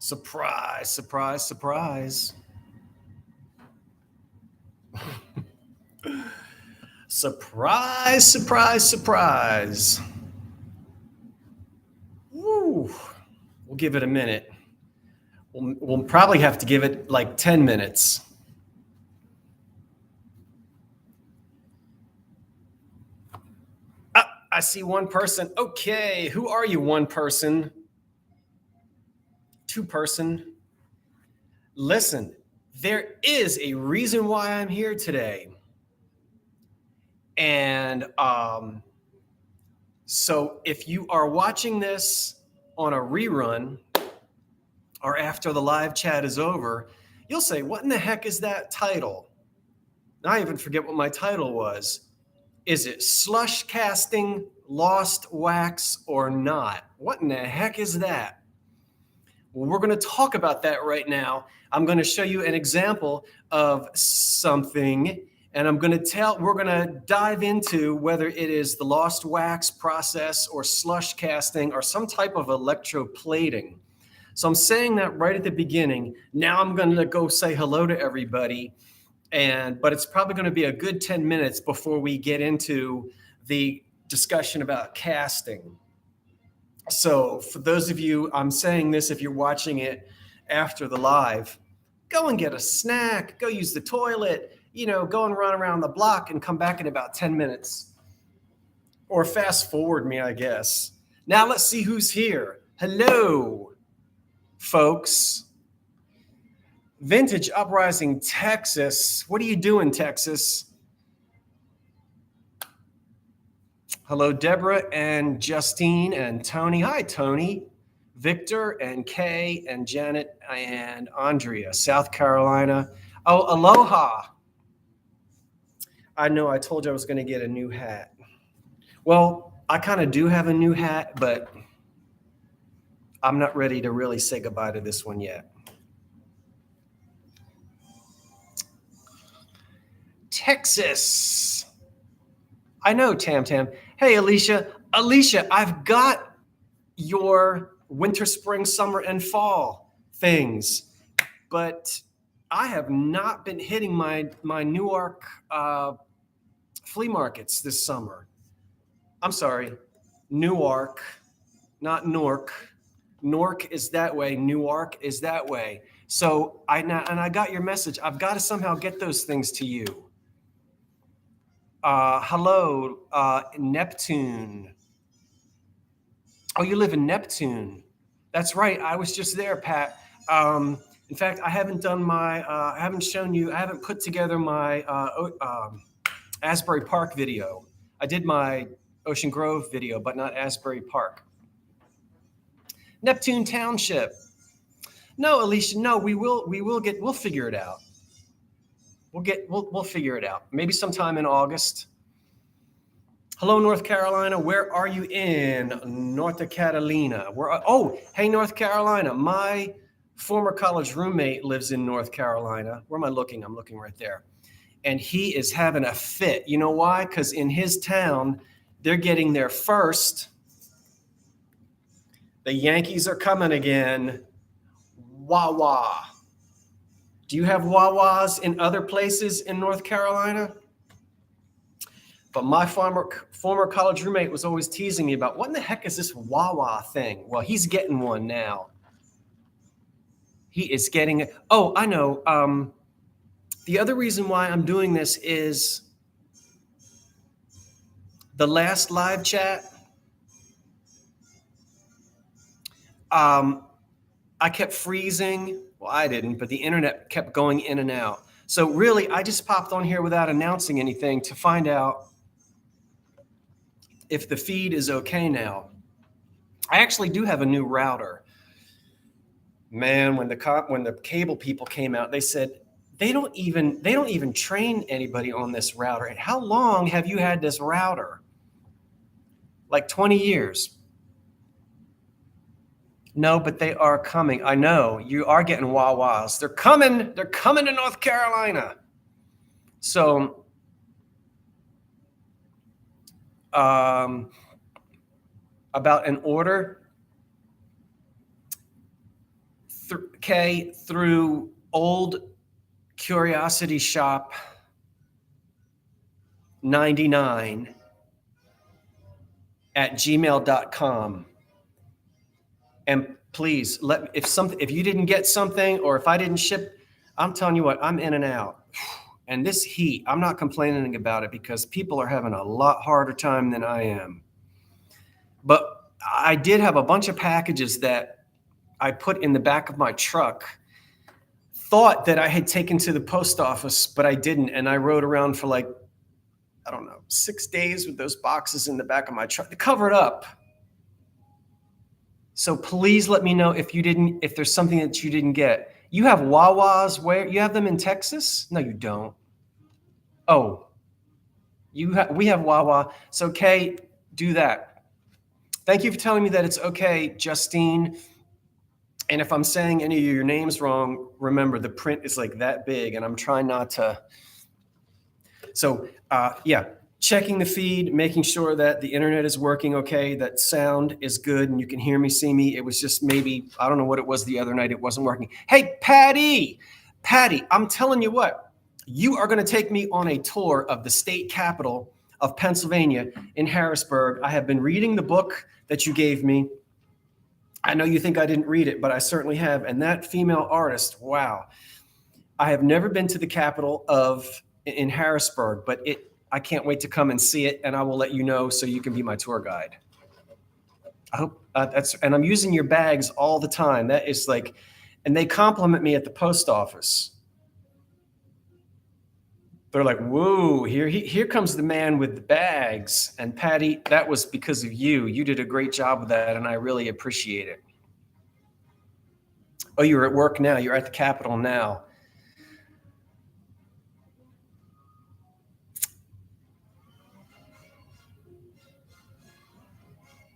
Surprise, surprise, surprise. Surprise, surprise, surprise. Woo. We'll give it a minute. We'll probably have to give it like 10 minutes. I see one person. Okay, who are you, one person? Two person? Listen, there is a reason why I'm here today. And so if you are watching this on a rerun or after the live chat is over, you'll say, what in the heck is that title? And I even forget what my title was. Is it slush casting, lost wax, or not? What in the heck is that? Well, we're going to talk about that right now. I'm going to show you an example of something, and we're going to dive into whether it is the lost wax process or slush casting or some type of electroplating. So I'm saying that right at the beginning. Now I'm going to go say hello to everybody. But it's probably going to be a good 10 minutes before we get into the discussion about casting. So for those of you, I'm saying this if you're watching it after the live, go and get a snack, go use the toilet, go and run around the block and come back in about 10 minutes. Or fast forward me, I guess. Now let's see who's here. Hello, folks. Vintage Uprising, Texas. What are you doing, Texas? Hello, Deborah and Justine and Tony. Hi, Tony. Victor and Kay and Janet and Andrea, South Carolina. Oh, aloha. I know I told you I was going to get a new hat. Well, I kind of do have a new hat, but I'm not ready to really say goodbye to this one yet. Texas. I know, Tam Tam. Hey, Alicia. Alicia, I've got your winter, spring, summer, and fall things, but I have not been hitting my Newark flea markets this summer. I'm sorry, Newark, not Newark. Newark is that way. Newark is that way. So I got your message. I've got to somehow get those things to you. Hello, Neptune. Oh, you live in Neptune. That's right. I was just there, Pat. In fact, I haven't done I haven't put together my Asbury Park video. I did my Ocean Grove video, but not Asbury Park. Neptune Township. No, Alicia, no, we'll figure it out. We'll figure it out. Maybe sometime in August. Hello, North Carolina. Where are you in North Carolina? Hey, North Carolina. My former college roommate lives in North Carolina. Where am I looking? I'm looking right there. And he is having a fit. You know why? Because in his town, they're getting there first. The Yankees are coming again. Wawa. Do you have Wawas in other places in North Carolina? But my former college roommate was always teasing me about what in the heck is this Wawa thing? Well, he's getting one now. He is getting it. Oh, I know. The other reason why I'm doing this is the last live chat. I kept freezing. Well, I didn't, but the internet kept going in and out. So really, I just popped on here without announcing anything to find out if the feed is okay now. I actually do have a new router. Man, when the cable people came out, they said they don't even train anybody on this router. And how long have you had this router? Like 20 years. No, but they are coming. I know you are getting Wawas. They're coming. They're coming to North Carolina. So, about an order. through Old Curiosity Shop 99 at gmail.com. And please if you didn't get something or if I didn't ship, I'm telling you what, I'm in and out. And this heat, I'm not complaining about it because people are having a lot harder time than I am. But I did have a bunch of packages that I put in the back of my truck, thought that I had taken to the post office, but I didn't. And I rode around for like, I don't know, 6 days with those boxes in the back of my truck to cover it up. So please let me know if there's something that you didn't get. You have Wawas where? You have them in Texas? No, you don't. Oh, we have Wawa. So Kay, do that. Thank you for telling me that it's okay, Justine. And if I'm saying any of your names wrong, remember the print is like that big and I'm trying not to. So yeah, checking the feed, making sure that the internet is working okay, that sound is good and you can hear me, see me. It was just maybe, I don't know what it was the other night. It wasn't working. Hey, Patty, I'm telling you what, you are going to take me on a tour of the state capital of Pennsylvania in Harrisburg. I have been reading the book that you gave me. I know you think I didn't read it, but I certainly have. And that female artist, wow. I have never been to the capital in Harrisburg, but I can't wait to come and see it, and I will let you know so you can be my tour guide. I hope and I'm using your bags all the time. That is like, and they compliment me at the post office. They're like, whoa, here comes the man with the bags. And Patty, that was because of you. You did a great job with that, and I really appreciate it. Oh, you're at work now. You're at the Capitol now.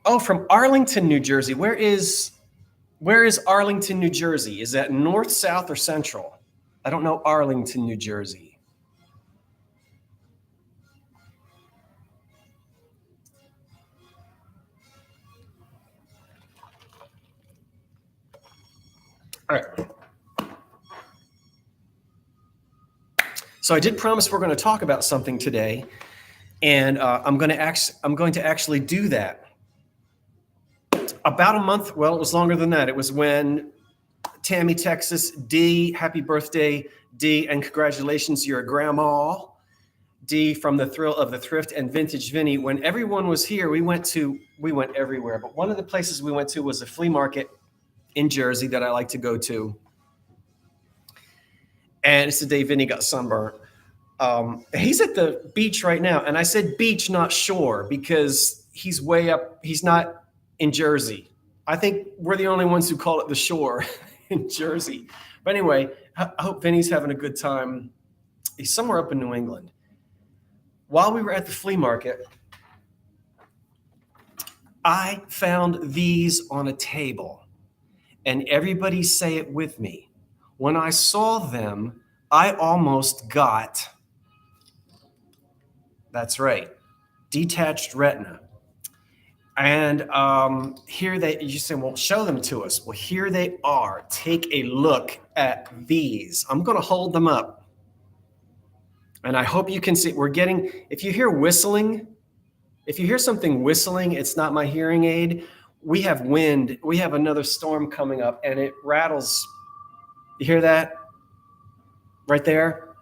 Oh, from Arlington, New Jersey. Where is Arlington, New Jersey? Is that north, south, or central? I don't know Arlington, New Jersey. All right. So I did promise we're going to talk about something today, and I'm going to actually do that. About a month, well, it was longer than that. It was when Tammy, Texas, D, happy birthday, D, and congratulations, you're a grandma. D from the Thrill of the Thrift and Vintage Vinny. When everyone was here, we went everywhere, but one of the places we went to was a flea market in Jersey that I like to go to. And it's the day Vinny got sunburned. He's at the beach right now. And I said beach, not shore, because he's way up. He's not in Jersey. I think we're the only ones who call it the shore in Jersey. But anyway, I hope Vinny's having a good time. He's somewhere up in New England. While we were at the flea market, I found these on a table. And everybody say it with me. When I saw them, I almost got, that's right, detached retina. And here you say, well, show them to us. Well, here they are. Take a look at these. I'm going to hold them up. And I hope you can see, if you hear whistling, if you hear something whistling, it's not my hearing aid. We have wind. We have another storm coming up and it rattles. You hear that? Right there?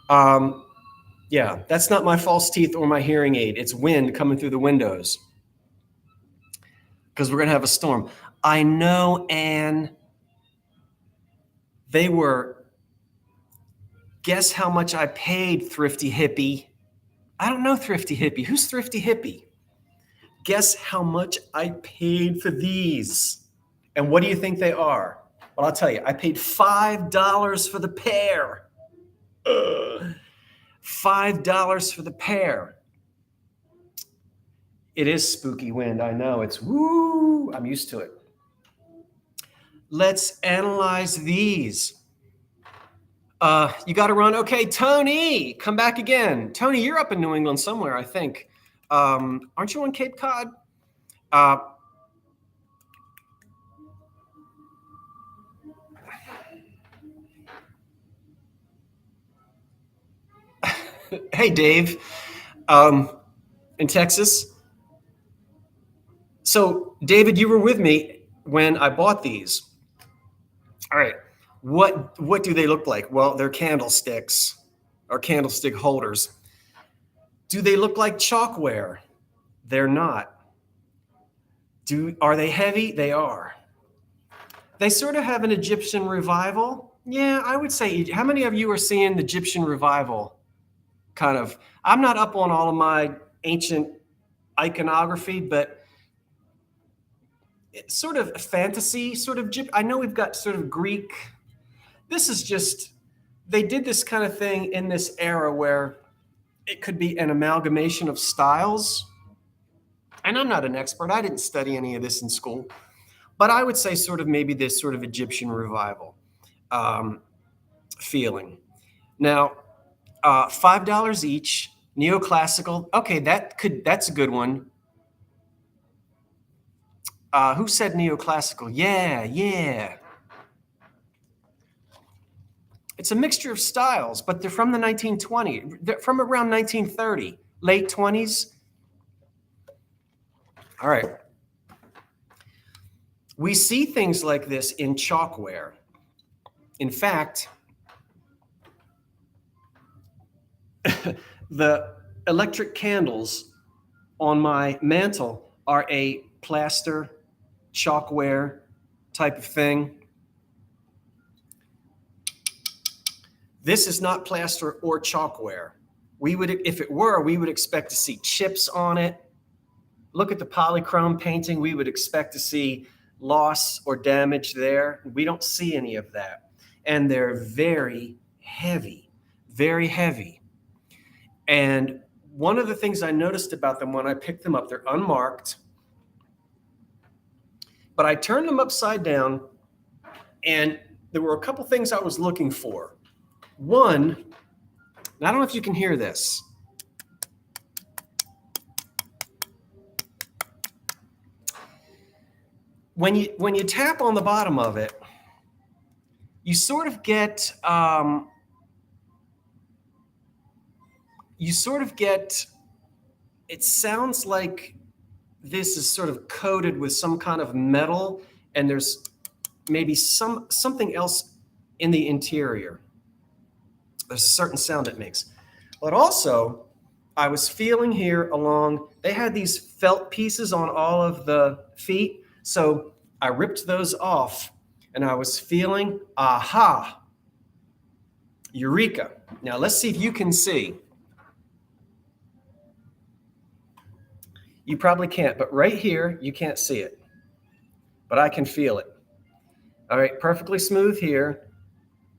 Yeah, that's not my false teeth or my hearing aid. It's wind coming through the windows. Because we're going to have a storm. I know, Anne. They were, guess how much I paid, Thrifty Hippie? I don't know Thrifty Hippie. Who's Thrifty Hippie? Guess how much I paid for these? And what do you think they are? Well, I'll tell you, I paid $5 for the pair. $5 for the pair. It is spooky wind. I know. It's woo. I'm used to it. Let's analyze these. You got to run. Okay, Tony, come back again. Tony, you're up in New England somewhere, I think. Aren't you on Cape Cod? Hey, Dave, in Texas. So, David, you were with me when I bought these. All right. What do they look like? Well, they're candlesticks or candlestick holders. Do they look like chalkware? They're not. Are they heavy? They are. They sort of have an Egyptian revival. Yeah, I would say. How many of you are seeing the Egyptian revival? Kind of. I'm not up on all of my ancient iconography, but it's sort of fantasy, sort of. I know we've got sort of Greek. This is just. They did this kind of thing in this era where it could be an amalgamation of styles. And I'm not an expert. I didn't study any of this in school, but I would say sort of maybe this sort of Egyptian revival feeling. Now, $5 each, neoclassical. Okay, that's a good one. Who said neoclassical? Yeah. It's a mixture of styles, but they're from the 1920s. They're from around 1930, late 20s. All right. We see things like this in chalkware. In fact, the electric candles on my mantle are a plaster chalkware type of thing. This is not plaster or chalkware. If it were, we would expect to see chips on it. Look at the polychrome painting. We would expect to see loss or damage there. We don't see any of that. And they're very heavy, very heavy. And one of the things I noticed about them when I picked them up, they're unmarked, but I turned them upside down and there were a couple things I was looking for. One, I don't know if you can hear this. When you tap on the bottom of it, you sort of get it sounds like this is sort of coated with some kind of metal, and there's maybe something else in the interior. There's a certain sound it makes. But also, I was feeling here along, they had these felt pieces on all of the feet. So I ripped those off and I was feeling, aha, eureka. Now let's see if you can see. You probably can't, but right here, you can't see it, but I can feel it. All right, perfectly smooth here,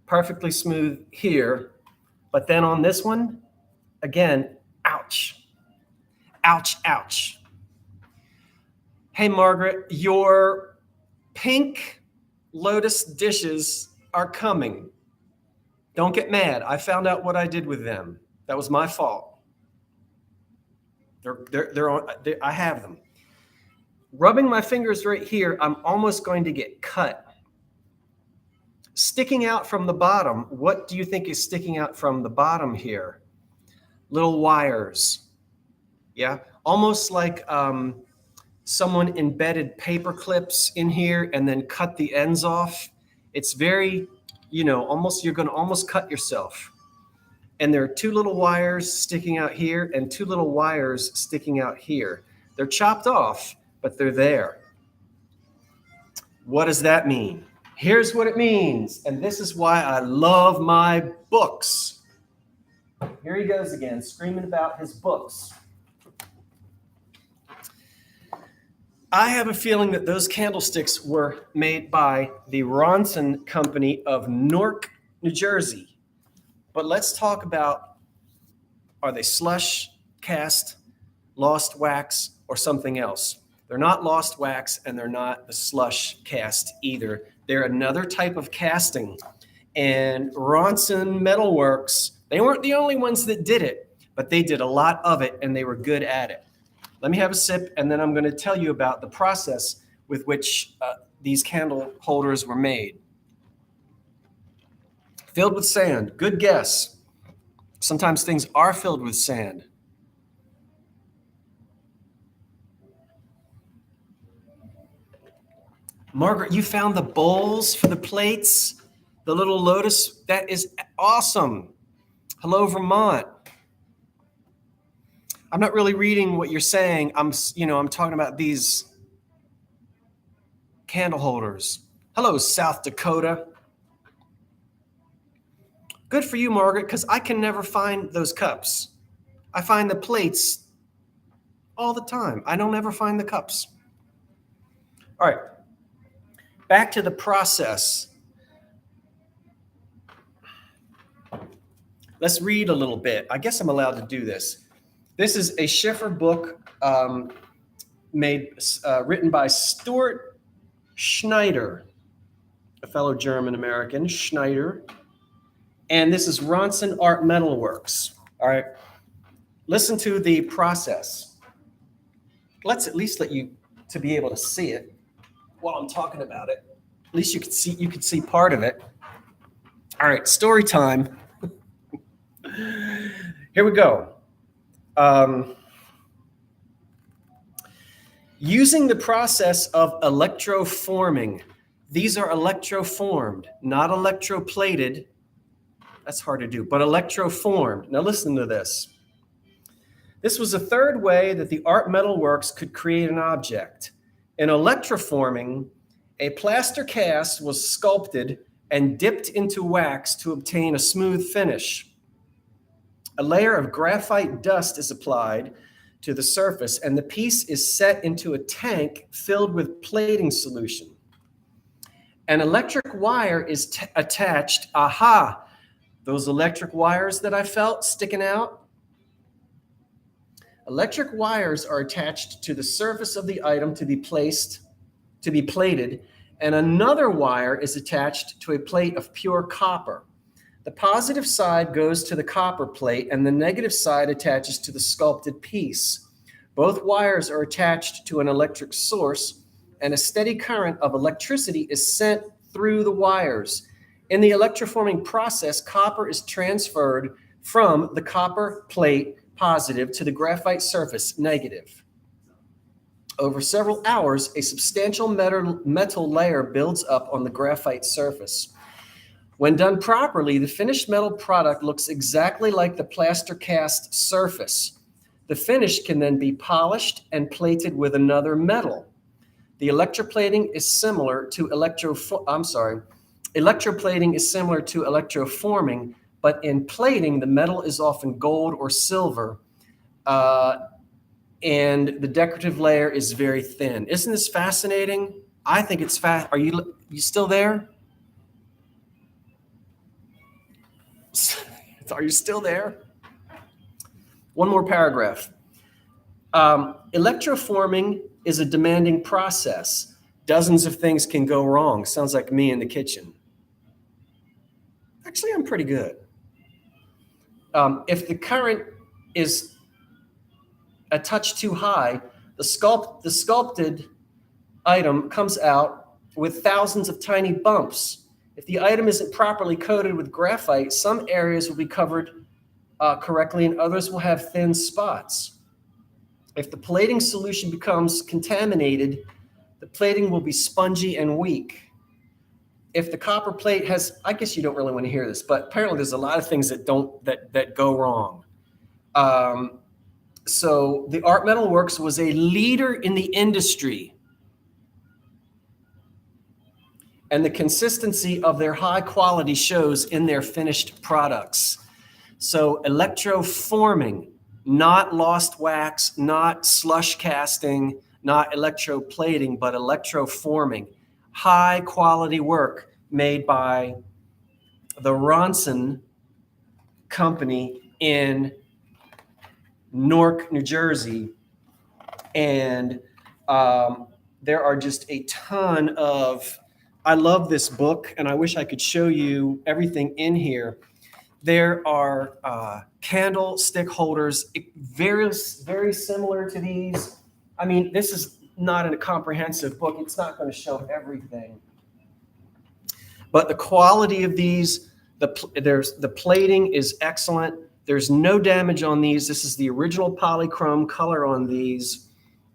perfectly smooth here. But then on this one, again, ouch, ouch, ouch. Hey, Margaret, your pink Lotus dishes are coming. Don't get mad. I found out what I did with them. That was my fault. They're on. I have them. Rubbing my fingers right here, I'm almost going to get cut. Sticking out from the bottom, what do you think is sticking out from the bottom here? Little wires. Yeah, almost like someone embedded paper clips in here and then cut the ends off. It's very, you're going to almost cut yourself. And there are two little wires sticking out here and two little wires sticking out here. They're chopped off, but they're there. What does that mean? Here's what it means. And this is why I love my books. Here he goes again, screaming about his books. I have a feeling that those candlesticks were made by the Ronson Company of Newark, New Jersey. But let's talk about, are they slush, cast, lost wax, or something else? They're not lost wax, and they're not the slush cast either. They're another type of casting. And Ronson Metalworks, they weren't the only ones that did it, but they did a lot of it, and they were good at it. Let me have a sip, and then I'm going to tell you about the process with which these candle holders were made. Filled with sand. Good guess. Sometimes things are filled with sand. Margaret, you found the bowls for the plates, the little lotus. That is awesome. Hello, Vermont. I'm not really reading what you're saying. I'm talking about these candle holders. Hello, South Dakota. Good for you, Margaret, because I can never find those cups. I find the plates all the time. I don't ever find the cups. All right, back to the process. Let's read a little bit. I guess I'm allowed to do this. This is a Schiffer book written by Stuart Schneider, a fellow German-American, Schneider. And this is Ronson Art Metalworks. All right, listen to the process. Let's at least let you to be able to see it while I'm talking about it. At least you could see part of it. All right, story time. Here we go. Using the process of electroforming. These are electroformed, not electroplated. That's hard to do, but electroformed. Now listen to this. This was a third way that the art metalworks could create an object. In electroforming, a plaster cast was sculpted and dipped into wax to obtain a smooth finish. A layer of graphite dust is applied to the surface, and the piece is set into a tank filled with plating solution. An electric wire is attached. Aha! Those electric wires that I felt sticking out? Electric wires are attached to the surface of the item to be plated, and another wire is attached to a plate of pure copper. The positive side goes to the copper plate, and the negative side attaches to the sculpted piece. Both wires are attached to an electric source, and a steady current of electricity is sent through the wires. In the electroforming process, copper is transferred from the copper plate positive to the graphite surface negative. Over several hours, a substantial metal layer builds up on the graphite surface. When done properly, the finished metal product looks exactly like the plaster cast surface. The finish can then be polished and plated with another metal. The electroplating is similar to electroplating is similar to electroforming, but in plating, the metal is often gold or silver, and the decorative layer is very thin. Isn't this fascinating? I think it's fast. Are you still there? Are you still there? One more paragraph. Electroforming is a demanding process. Dozens of things can go wrong. Sounds like me in the kitchen. Actually, I'm pretty good. If the current is a touch too high, the sculpted item comes out with thousands of tiny bumps. If the item isn't properly coated with graphite, some areas will be covered correctly and others will have thin spots. If the plating solution becomes contaminated, the plating will be spongy and weak. If the copper plate has, I guess you don't really want to hear this, but apparently there's a lot of things that go wrong. So the Art Metalworks was a leader in the industry, and the consistency of their high quality shows in their finished products. So electroforming, not lost wax, not slush casting, not electroplating, but electroforming. High quality work made by the Ronson company in Newark, New Jersey. And there are just a ton of, I love this book and I wish I could show you everything in here. There are candlestick holders, very, very similar to these. I mean, this is not a comprehensive book. It's not going to show everything. But the quality of these, the plating is excellent. There's no damage on these. This is the original polychrome color on these.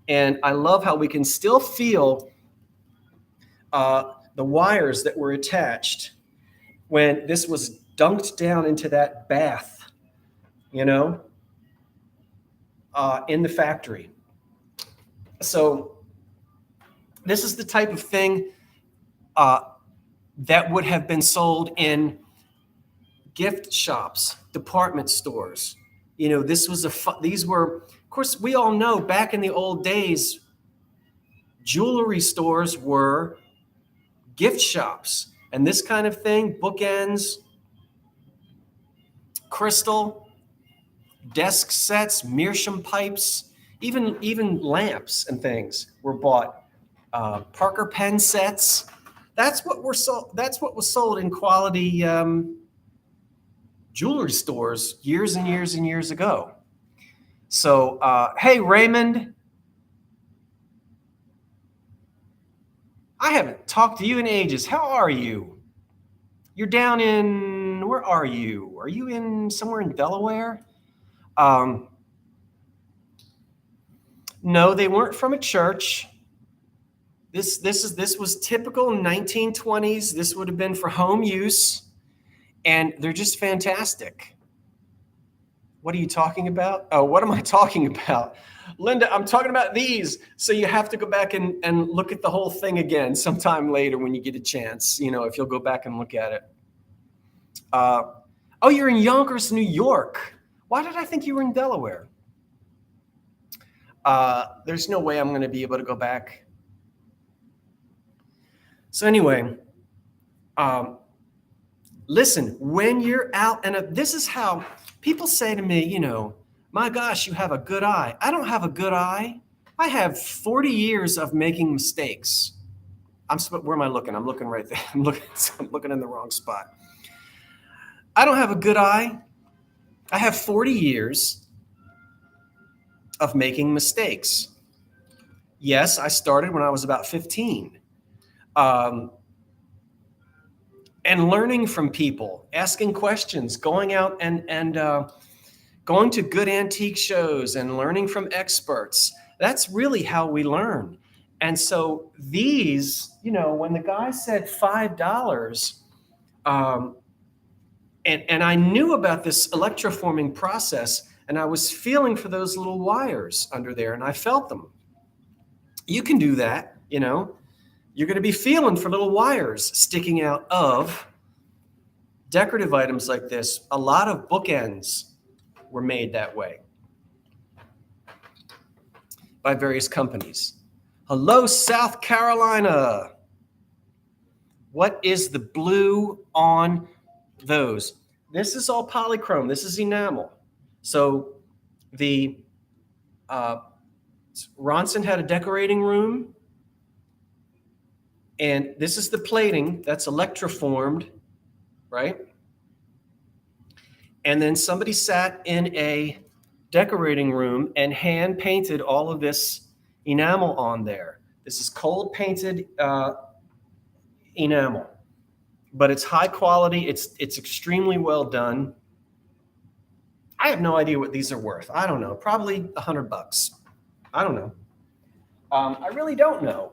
And I love how we can still feel the wires that were attached when this was dunked down into that bath, you know, in the factory. So this is the type of thing that would have been sold in gift shops, department stores. You know, this was these were, of course, we all know back in the old days, jewelry stores were gift shops. And this kind of thing, bookends, crystal, desk sets, meerschaum pipes, even lamps and things were bought. Parker pen sets. That's what were sold. That's what was sold in quality jewelry stores years and years and years ago. So, hey, Raymond, I haven't talked to you in ages. How are you? You're down in, where are you? Are you in somewhere in Delaware? No, they weren't from a church. This was typical 1920s. This would have been for home use, and they're just fantastic. What are you talking about? Oh, what am I talking about? Linda, I'm talking about these. So you have to go back and look at the whole thing again sometime later when you get a chance, you know, if you'll go back and look at it. Oh, you're in Yonkers, New York. Why did I think you were in Delaware? There's no way I'm going to be able to go back. So anyway, listen, when you're out, and this is how people say to me, you know, my gosh, you have a good eye. I don't have a good eye. I have 40 years of making mistakes. Where am I looking? I'm looking right there. I'm looking in the wrong spot. I don't have a good eye. I have 40 years of making mistakes. Yes, I started when I was about 15. And learning from people, asking questions, going out and going to good antique shows and learning from experts. That's really how we learn. And so these, you know, when the guy said $5, and I knew about this electro forming process, and I was feeling for those little wires under there, and I felt them. You can do that, you know. You're going to be feeling for little wires sticking out of decorative items like this. A lot of bookends were made that way by various companies. Hello, South Carolina. What is the blue on those? This is all polychrome. This is enamel. So the Ronson had a decorating room. And this is the plating that's electroformed, right? And then somebody sat in a decorating room and hand painted all of this enamel on there. This is cold painted enamel, but it's high quality. It's extremely well done. I have no idea what these are worth. I don't know, probably $100. I don't know. I really don't know.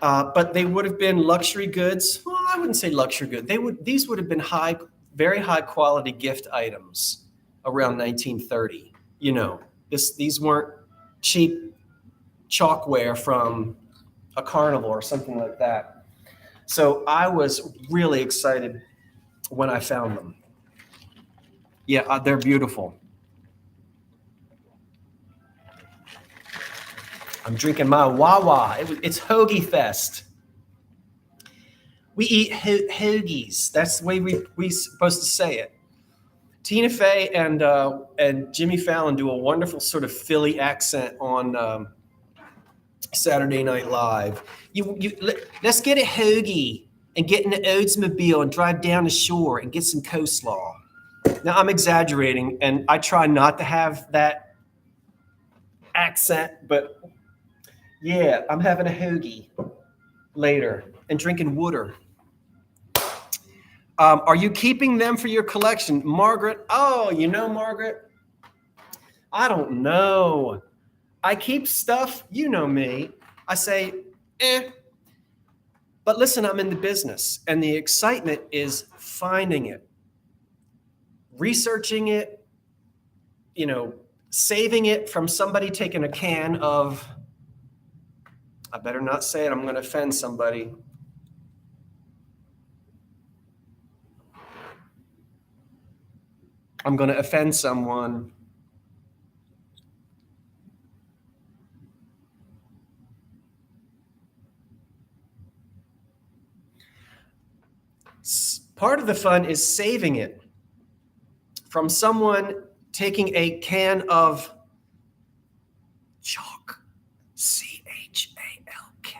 But they would have been luxury goods. Well, I wouldn't say luxury good. These would have been very high quality gift items around 1930. You know, these weren't cheap chalkware from a carnival or something like that. So I was really excited when I found them. Yeah, they're beautiful. I'm drinking my Wawa. It's Hoagie Fest. We eat hoagies. That's the way we're supposed to say it. Tina Fey and Jimmy Fallon do a wonderful sort of Philly accent on Saturday Night Live. Let's get a hoagie and get in the Oldsmobile and drive down the shore and get some coleslaw. Now, I'm exaggerating, and I try not to have that accent, but yeah, I'm having a hoagie later and drinking water. Are you keeping them for your collection? Margaret, oh, you know, Margaret, I don't know. I keep stuff, you know me. I say, eh. But listen, I'm in the business, and the excitement is finding it, researching it, you know, saving it from somebody taking a can of, I better not say it, I'm going to offend somebody. I'm going to offend someone. Part of the fun is saving it from someone taking a can of chalk, CHALK.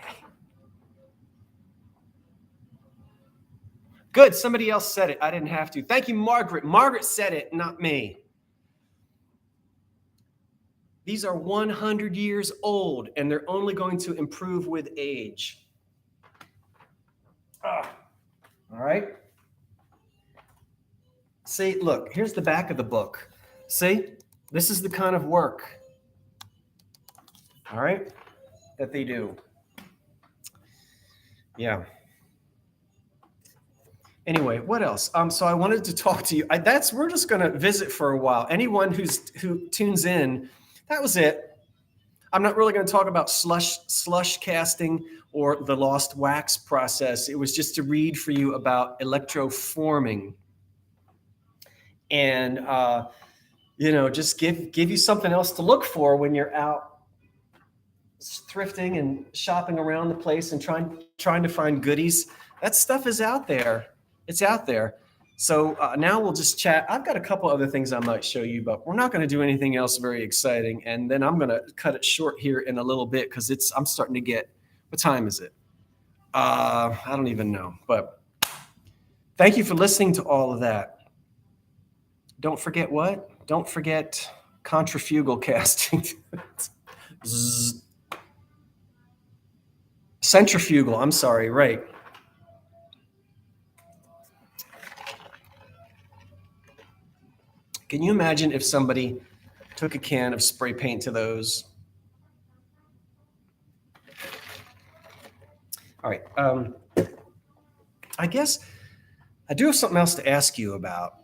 Good, somebody else said it. I didn't have to. Thank you, Margaret. Margaret said it, not me. These are 100 years old, and they're only going to improve with age. All right. See, look, here's the back of the book. See, this is the kind of work, all right, that they do. Yeah. Anyway, what else? So I wanted to talk to you. We're just going to visit for a while. Anyone who tunes in, that was it. I'm not really going to talk about slush casting or the lost wax process. It was just to read for you about electro forming, and just give you something else to look for when you're out thrifting and shopping around the place and trying to find goodies. That stuff is out there. It's out there. So now we'll just chat. I've got a couple other things I might show you, but we're not going to do anything else very exciting. And then I'm going to cut it short here in a little bit because I'm starting to get, what time is it? I don't even know. But thank you for listening to all of that. Don't forget what? Don't forget contrafugal casting. Centrifugal, I'm sorry, right. Can you imagine if somebody took a can of spray paint to those? All right. I guess I do have something else to ask you about.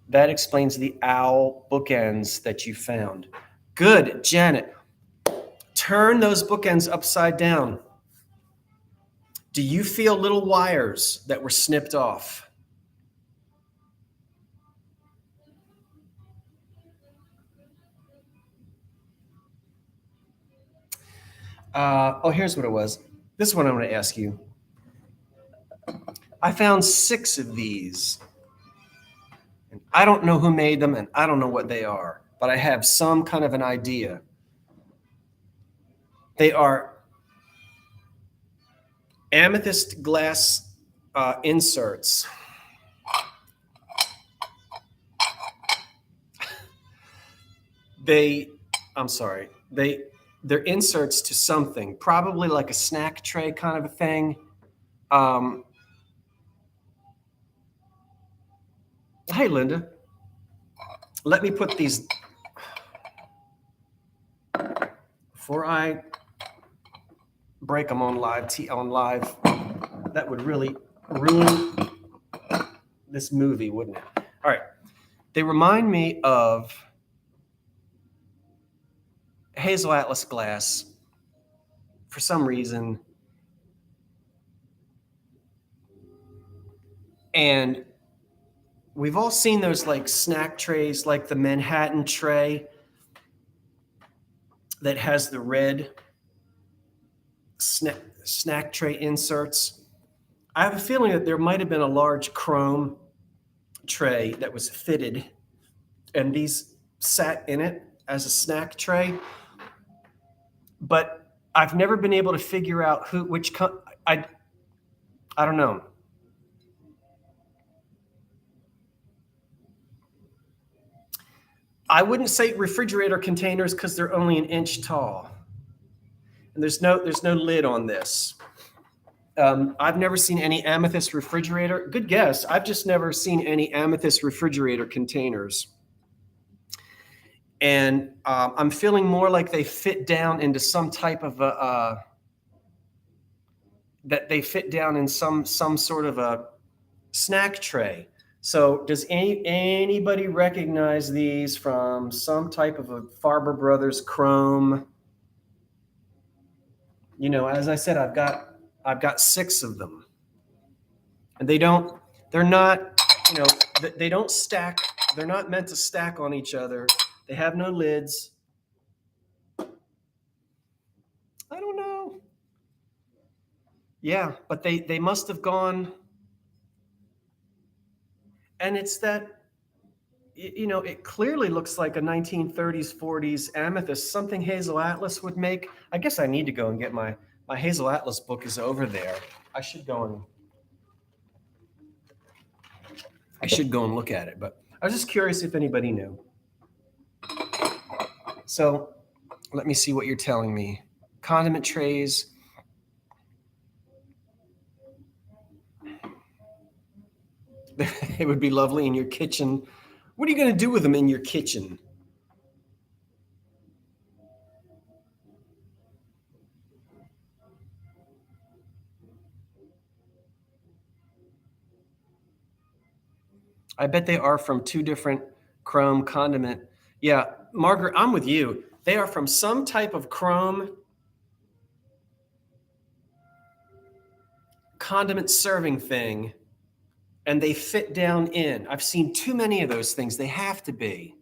That explains the owl bookends that you found. Good, Janet. Turn those bookends upside down. Do you feel little wires that were snipped off? Here's what it was. This is what I'm going to ask you. I found 6 of these. And I don't know who made them, and I don't know what they are, but I have some kind of an idea. They are amethyst glass inserts. They're inserts to something, probably like a snack tray kind of a thing. Hey, Linda, let me put these, before I break them on live, that would really ruin this movie, wouldn't it? All right. They remind me of Hazel Atlas glass for some reason. And we've all seen those like snack trays, like the Manhattan tray that has the red snack tray inserts. I have a feeling that there might have been a large chrome tray that was fitted, and these sat in it as a snack tray. But I've never been able to figure out I don't know. I wouldn't say refrigerator containers because they're only an inch tall. there's no lid on this. I've never seen any amethyst refrigerator. Good guess. I've just never seen any amethyst refrigerator containers. And I'm feeling more like they fit down into some type of that they fit down in some sort of a snack tray. So does anybody recognize these from some type of a Farber Brothers chrome? You know, as I said, I've got 6 of them, and they're not, you know, they don't stack. They're not meant to stack on each other. They have no lids. I don't know. Yeah, but they must have gone, and it's that, you know, it clearly looks like a 1930s, 40s amethyst, something Hazel Atlas would make. I guess I need to go and get my Hazel Atlas book is over there. I should go and look at it, but I was just curious if anybody knew. So let me see what you're telling me. Condiment trays. It would be lovely in your kitchen. What are you going to do with them in your kitchen? I bet they are from 2 different chrome condiment. Yeah, Margaret, I'm with you. They are from some type of chrome condiment serving thing, and they fit down in. I've seen too many of those things. They have to be.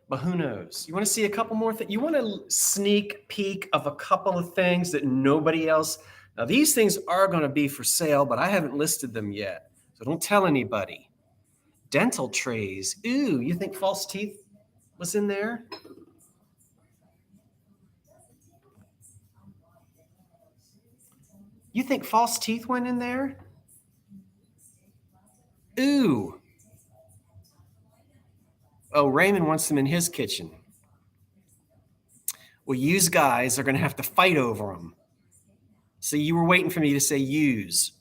But who knows? You want to see a couple more things? You want a sneak peek of a couple of things that nobody else. Now, these things are going to be for sale, but I haven't listed them yet. So don't tell anybody. Dental trays. Ooh, you think false teeth was in there? You think false teeth went in there? Ooh. Oh, Raymond wants them in his kitchen. Well, use guys are going to have to fight over them. So you were waiting for me to say use.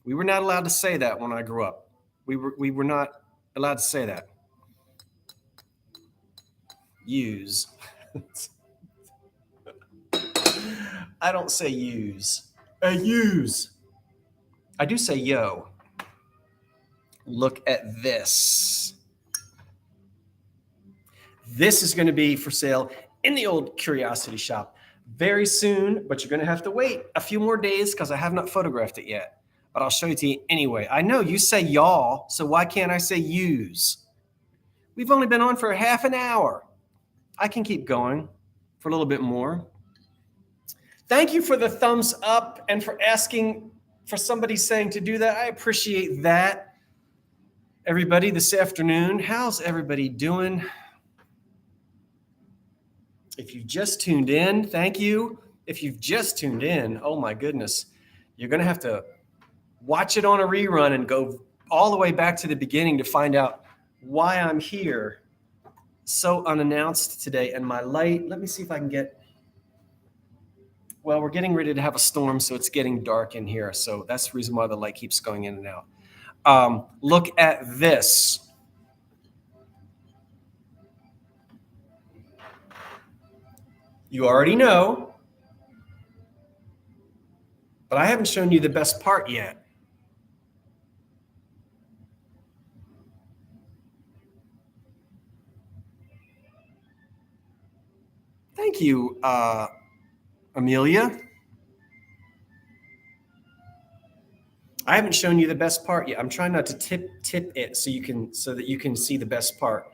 We were not allowed to say that when I grew up. We were not allowed to say that. Use. I don't say use. I use. I do say yo. Look at this. This is going to be for sale in the old Curiosity Shop very soon, but you're going to have to wait a few more days because I have not photographed it yet. But I'll show it to you anyway. I know you say y'all, so why can't I say use? We've only been on for half an hour. I can keep going for a little bit more. Thank you for the thumbs up and for asking for somebody saying to do that. I appreciate that. Everybody, this afternoon, how's everybody doing? If you've just tuned in, thank you. If you've just tuned in, oh my goodness, you're going to have to watch it on a rerun and go all the way back to the beginning to find out why I'm here so unannounced today. And my light, let me see if I can get, well, we're getting ready to have a storm, so it's getting dark in here. So that's the reason why the light keeps going in and out. Look at this. You already know, but I haven't shown you the best part yet. Thank you, Amelia. I haven't shown you the best part yet. I'm trying not to tip it so that you can see the best part.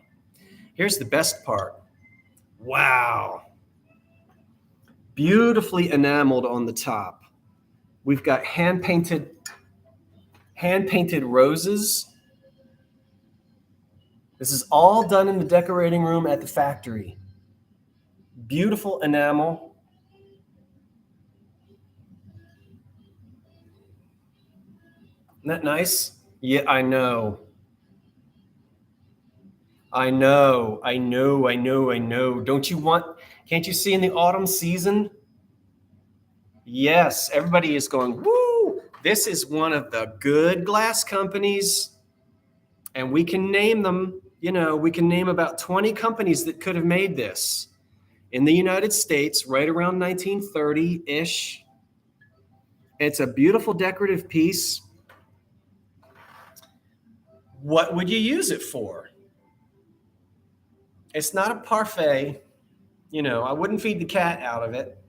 Here's the best part. Wow. Beautifully enameled on the top. We've got hand painted roses. This is all done in the decorating room at the factory. Beautiful enamel. Isn't that nice? Yeah, I know. I know. Don't you can't you see in the autumn season? Yes, everybody is going, woo! This is one of the good glass companies, and we can name them. We can name about 20 companies that could have made this in the United States right around 1930-ish. It's a beautiful decorative piece. What would you use it for? It's not a parfait. I wouldn't feed the cat out of it.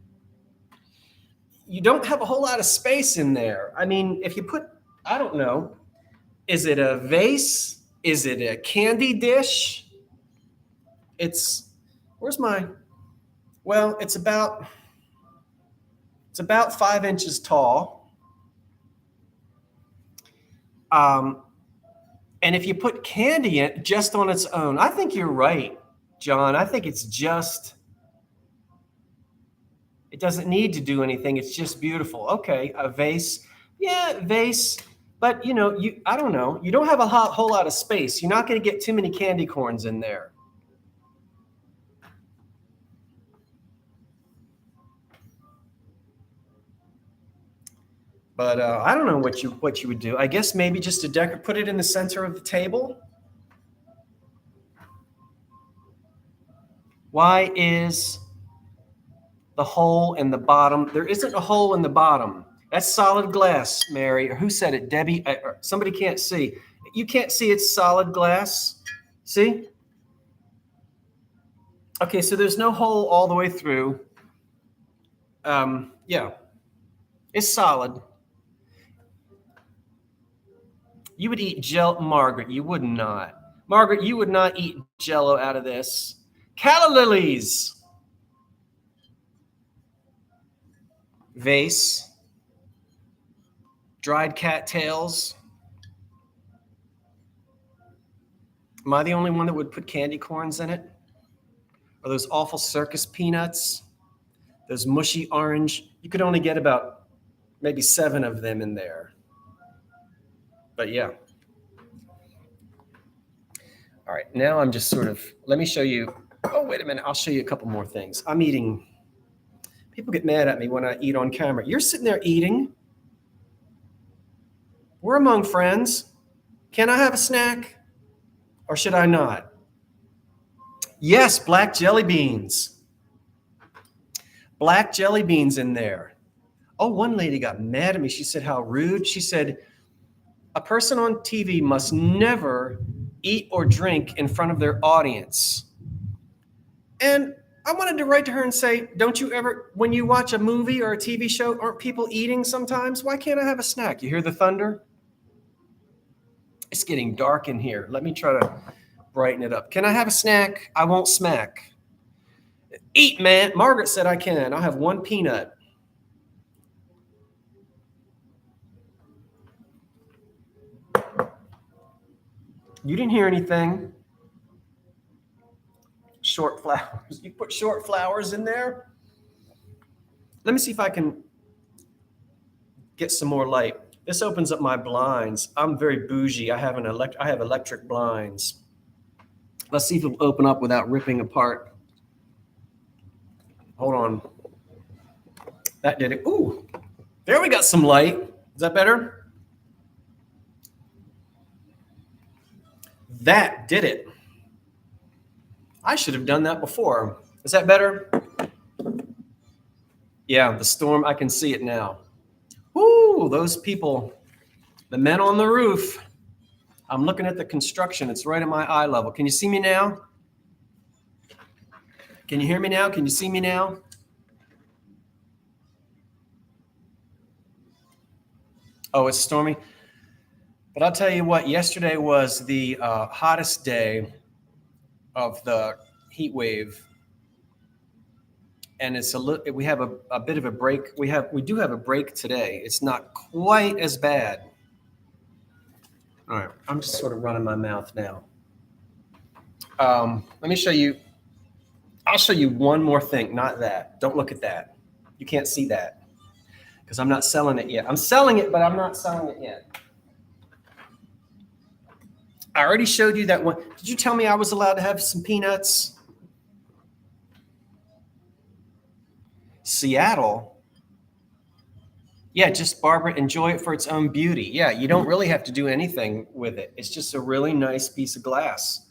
You don't have a whole lot of space in there. I mean, if you put, I don't know, is it a vase? Is it a candy dish? Well, it's about 5 inches tall. And if you put candy in just on its own, I think you're right, John. I think it doesn't need to do anything. It's just beautiful. Okay, a vase. Yeah, vase. But I don't know. You don't have a whole lot of space. You're not going to get too many candy corns in there. But I don't know what you would do. I guess maybe just put it in the center of the table. Why is the hole in the bottom? There isn't a hole in the bottom. That's solid glass, Mary. Or who said it? Debbie? Somebody can't see. You can't see it's solid glass. See? Okay, so there's no hole all the way through. Yeah. It's solid. You would eat Margaret, you would not. Margaret, you would not eat Jell-O out of this. Calla lilies. Vase. Dried cattails. Am I the only one that would put candy corns in it? Or those awful circus peanuts? Those mushy orange? You could only get about maybe 7 of them in there. But yeah. All right, now I'm just let me show you. Oh, wait a minute. I'll show you a couple more things. I'm eating. People get mad at me when I eat on camera. You're sitting there eating. We're among friends. Can I have a snack? Or should I not? Yes, black jelly beans. Black jelly beans in there. Oh, one lady got mad at me. She said, how rude. She said, a person on TV must never eat or drink in front of their audience. And I wanted to write to her and say, don't you ever, when you watch a movie or a TV show, aren't people eating sometimes? Why can't I have a snack? You hear the thunder? It's getting dark in here. Let me try to brighten it up. Can I have a snack? I won't smack. Eat, man. Margaret said I can. I'll have 1 peanut. You didn't hear anything. Short flowers. You put short flowers in there? Let me see if I can get some more light. This opens up my blinds. I'm very bougie. I have electric blinds. Let's see if it'll open up without ripping apart. Hold on. That did it. Ooh, there we got some light. Is that better? That did it. I should have done that before. Is that better? Yeah, the storm, I can see it now. Woo, those people, the men on the roof. I'm looking at the construction. It's right at my eye level. Can you see me now? Can you hear me now? Can you see me now? Oh, it's stormy. But I'll tell you what, yesterday was the hottest day of the heat wave. And we have a bit of a break. We do have a break today. It's not quite as bad. All right, I'm just sort of running my mouth now. Let me show you. I'll show you one more thing, not that. Don't look at that. You can't see that because I'm not selling it yet. I'm selling it, but I'm not selling it yet. I already showed you that one. Did you tell me I was allowed to have some peanuts? Seattle. Yeah, just Barbara, enjoy it for its own beauty. Yeah, you don't really have to do anything with it. It's just a really nice piece of glass.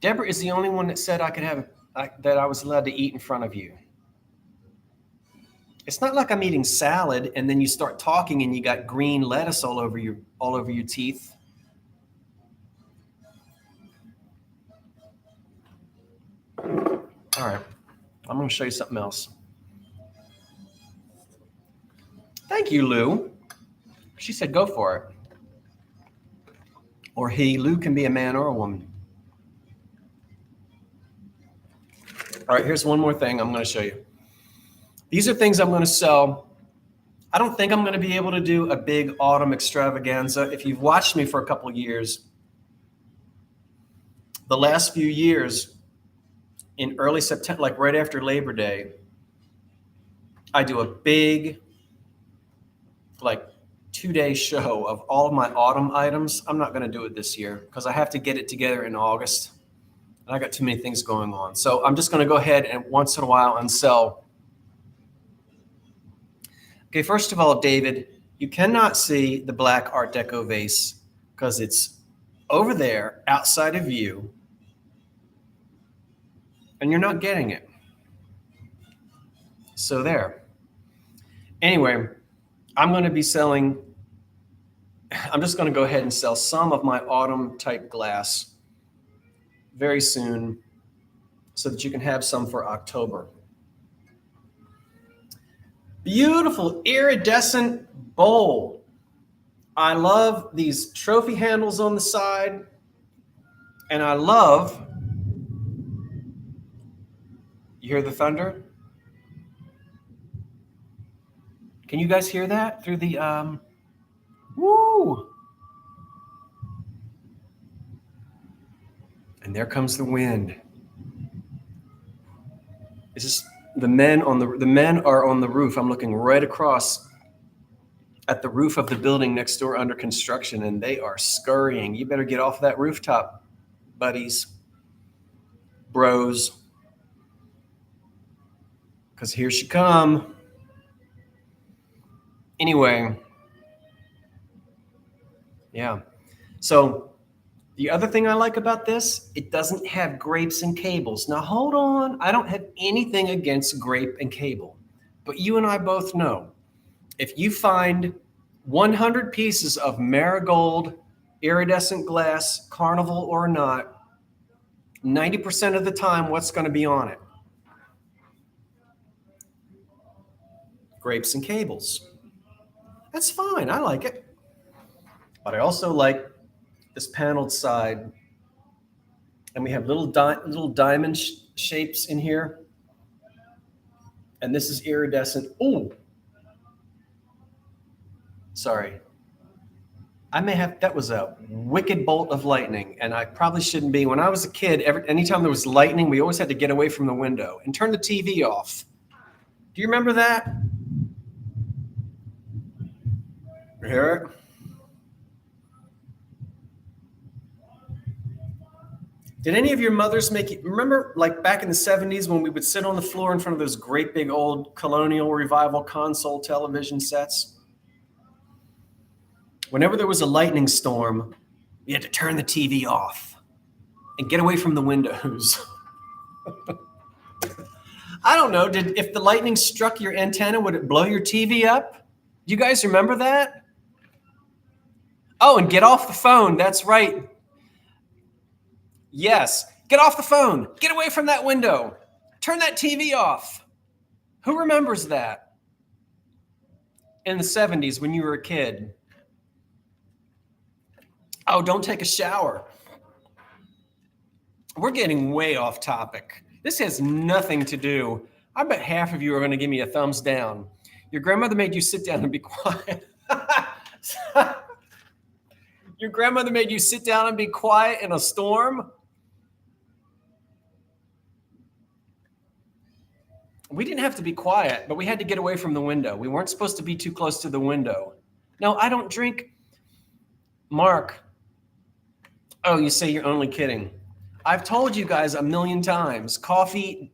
Deborah is the only one that said I could have that I was allowed to eat in front of you. It's not like I'm eating salad and then you start talking and you got green lettuce all over your teeth. All right, I'm going to show you something else. Thank you, Lou. She said go for it. Or he. Lou can be a man or a woman. All right, here's one more thing I'm going to show you. These are things I'm going to sell. I don't think I'm going to be able to do a big autumn extravaganza. If you've watched me for a couple of years, the last few years, in early September, like right after Labor Day, I do a big, like 2-day show of all of my autumn items. I'm not going to do it this year because I have to get it together in August. And I got too many things going on. So I'm just going to go ahead and once in a while and sell. Okay, first of all, David, you cannot see the black Art Deco vase because it's over there outside of view and you're not getting it. So there. Anyway, I'm going to be selling, I'm just going to go ahead and sell some of my autumn type glass very soon so that you can have some for October. Beautiful iridescent bowl. I love these trophy handles on the side. And I love, you hear the thunder? Can you guys hear that through the, woo! And there comes the wind. This is the men are on the roof. I'm looking right across at the roof of the building next door under construction, and they are scurrying. You better get off that rooftop, buddies, bros, because here she come. Anyway, yeah. So the other thing I like about this, it doesn't have grapes and cables. Now, hold on. I don't have anything against grape and cable. But you and I both know, if you find 100 pieces of marigold, iridescent glass, carnival or not, 90% of the time, what's going to be on it? Grapes and cables. That's fine. I like it. But I also like this paneled side, and we have little diamond shapes in here, and this is iridescent. Oh, sorry, that was a wicked bolt of lightning, and I probably shouldn't be. When I was a kid, anytime there was lightning, we always had to get away from the window and turn the TV off. Do you remember that? You hear it? Did any of your mothers make you remember, like back in the 70s when we would sit on the floor in front of those great big old Colonial Revival console television sets? Whenever there was a lightning storm, you had to turn the TV off and get away from the windows. I don't know. If the lightning struck your antenna, would it blow your TV up? Do you guys remember that? Oh, and get off the phone. That's right. Yes, get off the phone. Get away from that window. Turn that TV off. Who remembers that? In the 70s when you were a kid. Oh, don't take a shower. We're getting way off topic. This has nothing to do. I bet half of you are going to give me a thumbs down. Your grandmother made you sit down and be quiet. Your grandmother made you sit down and be quiet in a storm? We didn't have to be quiet, but we had to get away from the window. We weren't supposed to be too close to the window. No, I don't drink. Mark, oh, you say you're only kidding. I've told you guys a million times, caffeine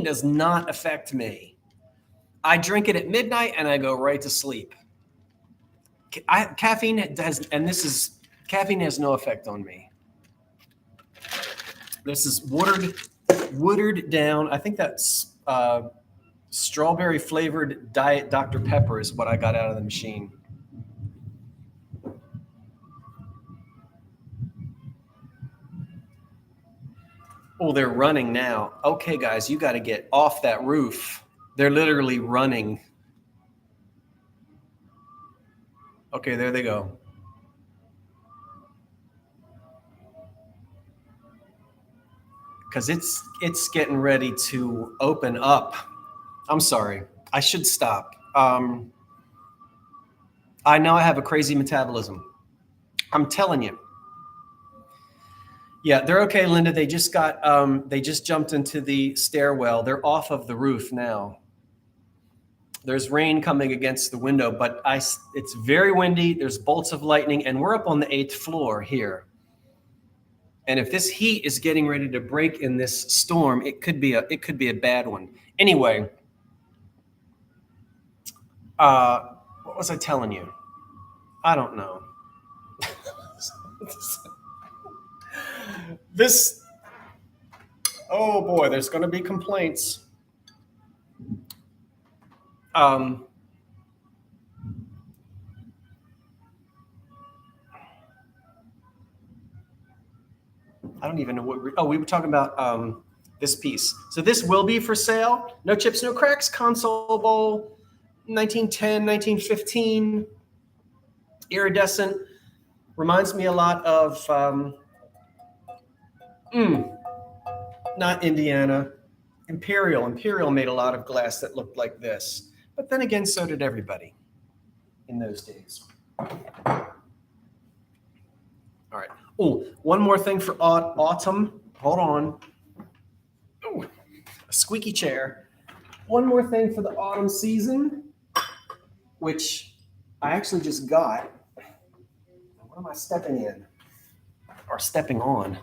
does not affect me. I drink it at midnight and I go right to sleep. Caffeine has no effect on me. This is watered down. I think that's strawberry flavored Diet Dr. Pepper is what I got out of the machine. Oh, they're running now. Okay, guys, you got to get off that roof. They're literally running. Okay, there they go. Because it's getting ready to open up. I'm sorry. I should stop. I know I have a crazy metabolism. I'm telling you. Yeah, they're okay, Linda. They just jumped into the stairwell. They're off of the roof now. There's rain coming against the window, but it's very windy. There's bolts of lightning, and we're up on the 8th floor here. And if this heat is getting ready to break in this storm, it could be a bad one. Anyway, what was I telling you? I don't know. Oh boy, there's going to be complaints. I don't even know what we were talking about this piece. So this will be for sale. No chips, no cracks, console bowl, 1910, 1915, iridescent. Reminds me a lot of, not Indiana, Imperial. Imperial made a lot of glass that looked like this. But then again, so did everybody in those days. All right. Oh, one more thing for autumn. Hold on. Oh, a squeaky chair. One more thing for the autumn season, which I actually just got. What am I stepping in? Or stepping on?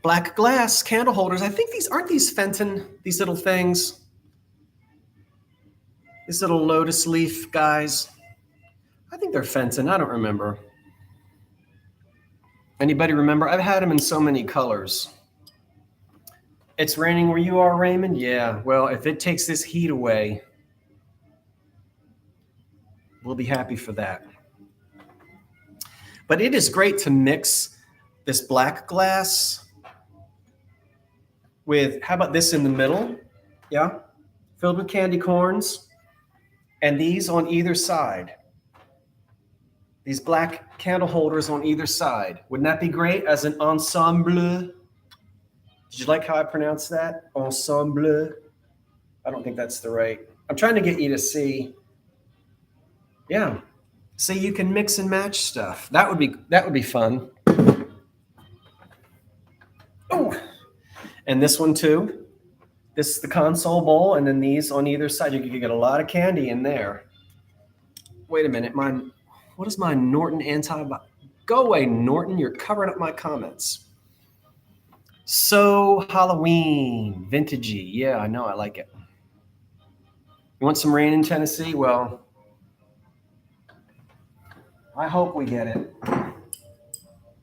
Black glass candle holders. I think aren't these Fenton, these little things? These little lotus leaf guys. I think they're Fenton. I don't remember. Anybody remember? I've had them in so many colors. It's raining where you are, Raymond? Yeah. Well, if it takes this heat away, we'll be happy for that. But it is great to mix this black glass with, how about this in the middle? Yeah. Filled with candy corns. And these on either side. These black candle holders on either side. Wouldn't that be great as an ensemble? Did you like how I pronounced that? Ensemble. I don't think that's the right. I'm trying to get you to see. Yeah. So you can mix and match stuff. That would be fun. Oh. And this one too. This is the console bowl, and then these on either side. You can get a lot of candy in there. Wait a minute. What is my Norton Go away, Norton. You're covering up my comments. So Halloween, vintagey. Yeah, I know. I like it. You want some rain in Tennessee? Well, I hope we get it. I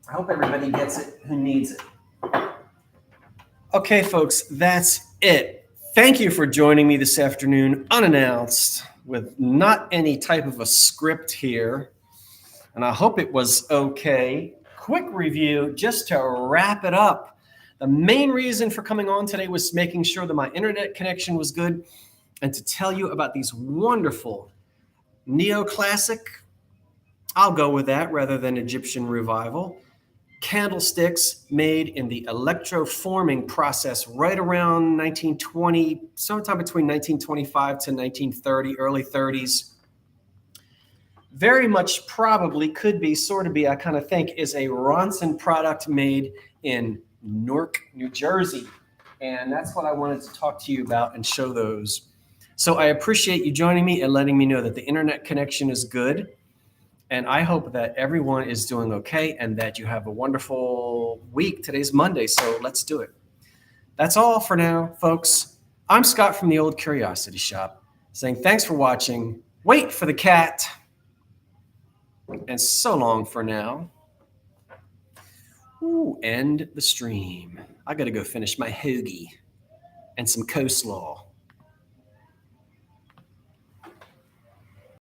hope everybody gets it who needs it. Okay, folks, that's it. Thank you for joining me this afternoon, unannounced, with not any type of a script here. And I hope it was okay. Quick review, just to wrap it up. The main reason for coming on today was making sure that my internet connection was good and to tell you about these wonderful neoclassic, I'll go with that rather than Egyptian revival, candlesticks made in the Electro Forming process right around 1920, sometime between 1925 to 1930, early 30s. very much probably could be, sort of be, I kind of think, is a Ronson product made in Newark, New Jersey. And that's what I wanted to talk to you about and show those. So I appreciate you joining me and letting me know that the internet connection is good. And I hope that everyone is doing okay and that you have a wonderful week. Today's Monday, so let's do it. That's all for now, folks. I'm Scott from the Old Curiosity Shop saying thanks for watching. Wait for the cat. And so long for now. Ooh, end the stream. I got to go finish my hoagie and some coleslaw.